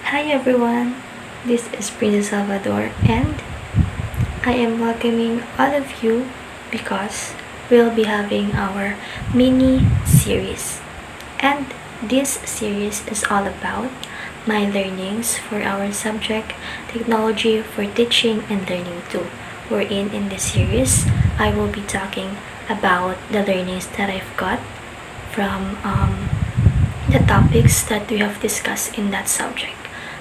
Hi everyone, this is Princess Salvador and I am welcoming all of you because we'll be having our mini series. And this series is all about my learnings for our subject Technology for Teaching and Learning 2. Wherein in this series, I will be talking about the learnings that I've got from the topics that we have discussed in that subject.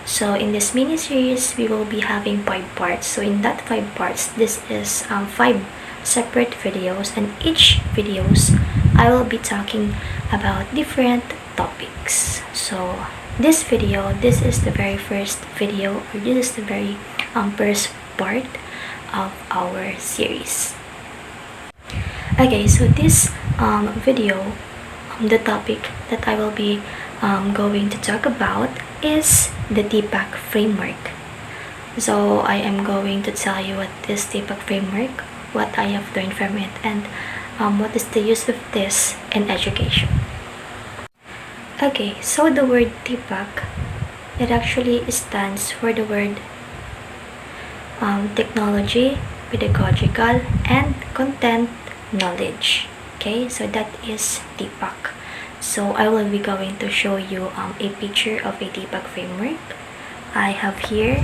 So in this mini series, we will be having 5 parts. So in that 5 parts, this is 5 separate videos, and each videos I will be talking about different topics. So this video, this is the very first video, or this is the very first part of our series. Okay, so this video, the topic that I will be going to talk about is the TPACK Framework. So I am going to tell you what is TPACK Framework, what I have learned from it, and what is the use of this in education. Okay, so the word TPACK, it actually stands for the word technology, pedagogical, and content knowledge. Okay, so that is TPACK. So I will be going to show you a picture of a TPACK framework. I have here.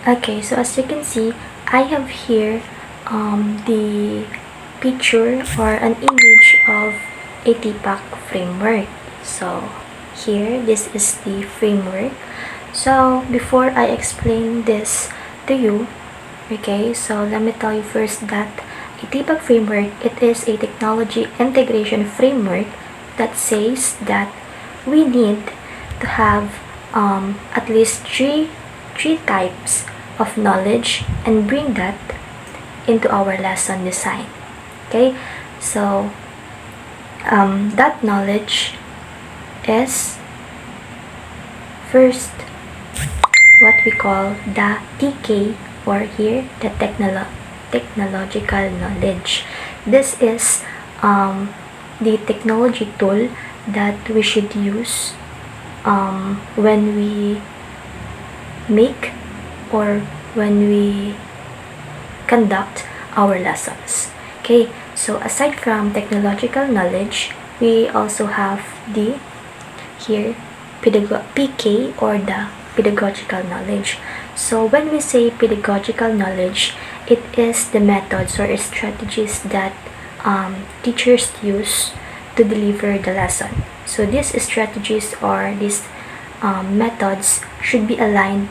Okay, so as you can see, I have here the picture or an image of a TPACK framework. So here, this is the framework. So before I explain this to you, okay, so let me tell you first that a TPACK framework, it is a technology integration framework that says that we need to have at least three types of knowledge and bring that into our lesson design. Okay, so that knowledge is first what we call the TK, or here the technological knowledge. This is the technology tool that we should use when we make or when we conduct our lessons. Okay, so aside from technological knowledge, we also have the here PK, or the pedagogical knowledge. So when we say pedagogical knowledge, it is the methods or strategies that teachers use to deliver the lesson. So these strategies or these methods should be aligned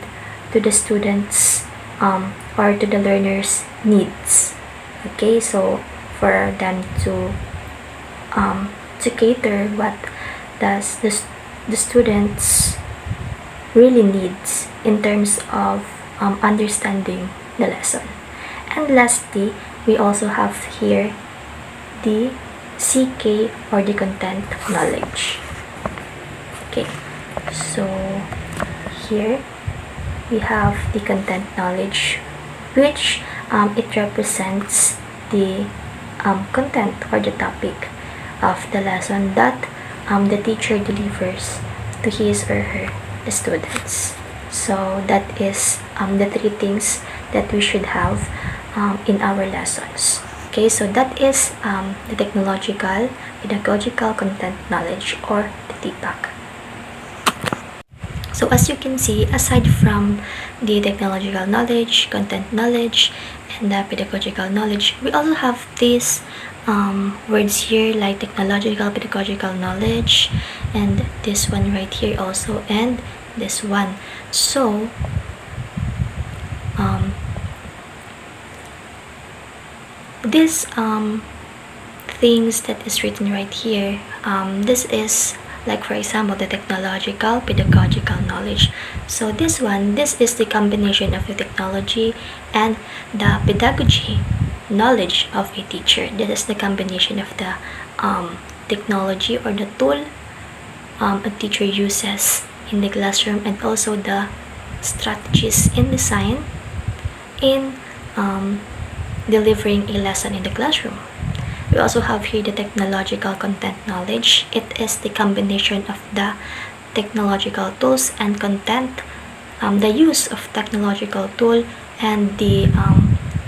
to the students or to the learners' needs. Okay, so for them to cater what does the students really needs in terms of understanding the lesson. And lastly, we also have here the CK, or the content knowledge. Okay, so here we have the content knowledge, which it represents the content or the topic of the lesson that the teacher delivers to his or her students. So that is the 3 things that we should have in our lessons. Okay, so that is the technological, pedagogical content knowledge, or the TPACK. So as you can see, aside from the technological knowledge, content knowledge, and the pedagogical knowledge, we also have these words here like technological, pedagogical knowledge, and this one right here also, and this one. So this things that is written right here, this is like, for example, the technological, pedagogical knowledge. So this is the combination of the technology and the pedagogy knowledge of a teacher. This is the combination of the technology or the tool a teacher uses in the classroom, and also the strategies in design in delivering a lesson in the classroom. We also have here the technological content knowledge. It is the combination of the technological tools and content the use of technological tool, and the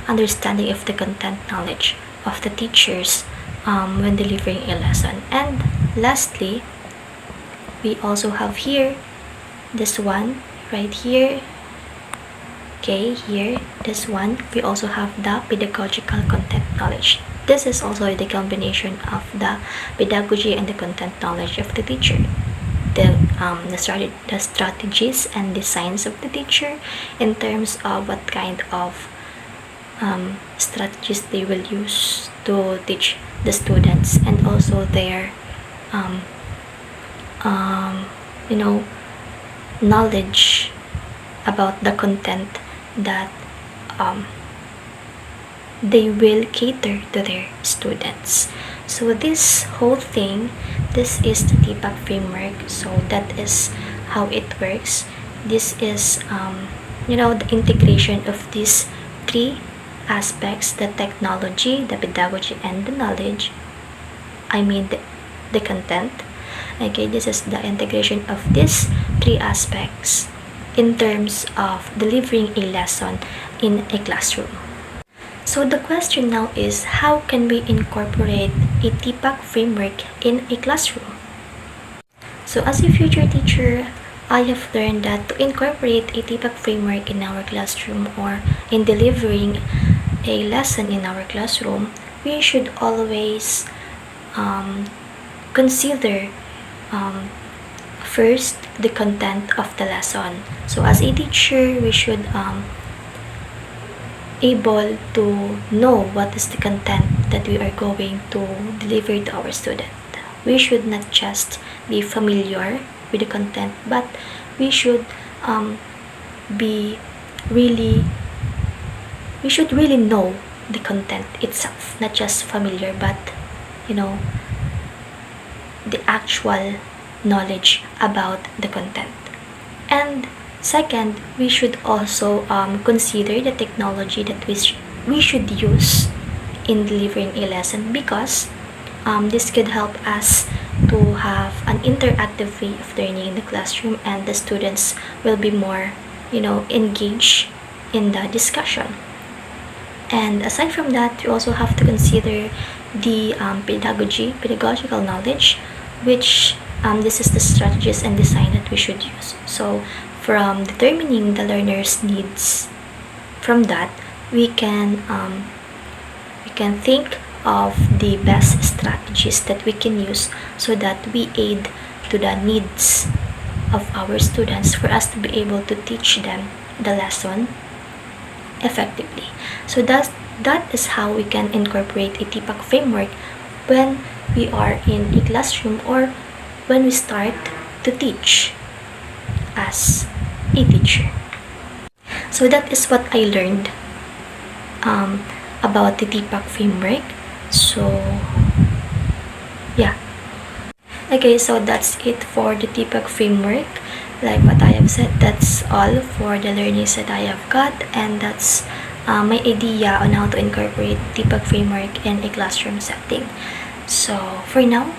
understanding of the content knowledge of the teachers when delivering a lesson. And lastly, we also have here this one right here. Okay, here, this one, we also have the pedagogical content knowledge. This is also the combination of the pedagogy and the content knowledge of the teacher. The strategies and the science of the teacher in terms of what kind of strategies they will use to teach the students, and also their knowledge about the content that they will cater to their students. So this whole thing, this is the TPACK framework. So that is how it works. This is the integration of these three aspects: the technology, the pedagogy, and the knowledge. I mean the content. Okay, this is the integration of these three aspects in terms of delivering a lesson in a classroom. So the question now is, how can we incorporate a TPACK framework in a classroom? So as a future teacher, I have learned that to incorporate a TPACK framework in our classroom, or in delivering a lesson in our classroom, we should always consider first the content of the lesson. So as a teacher, we should able to know what is the content that we are going to deliver to our student. We should not just be familiar with the content, but we should be really we should really know the content itself, not just familiar, but the actual knowledge about the content. And second, we should also consider the technology that we should use in delivering a lesson, because this could help us to have an interactive way of learning in the classroom, and the students will be more engaged in the discussion. And aside from that, we also have to consider the pedagogical knowledge, which this is the strategies and design that we should use. So from determining the learner's needs, from that we can think of the best strategies that we can use, so that we aid to the needs of our students, for us to be able to teach them the lesson effectively. So that is how we can incorporate a TPACK framework when we are in a classroom, or when we start to teach as a teacher. So that is what I learned about the TPACK framework. So yeah. Okay, so that's it for the TPACK framework. Like what I have said, that's all for the learnings that I have got, and that's my idea on how to incorporate TPACK framework in a classroom setting. So for now,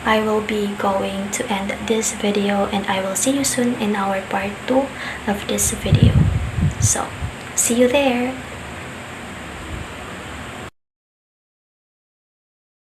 I will be going to end this video, and I will see you soon in our part 2 of this video. So see you there.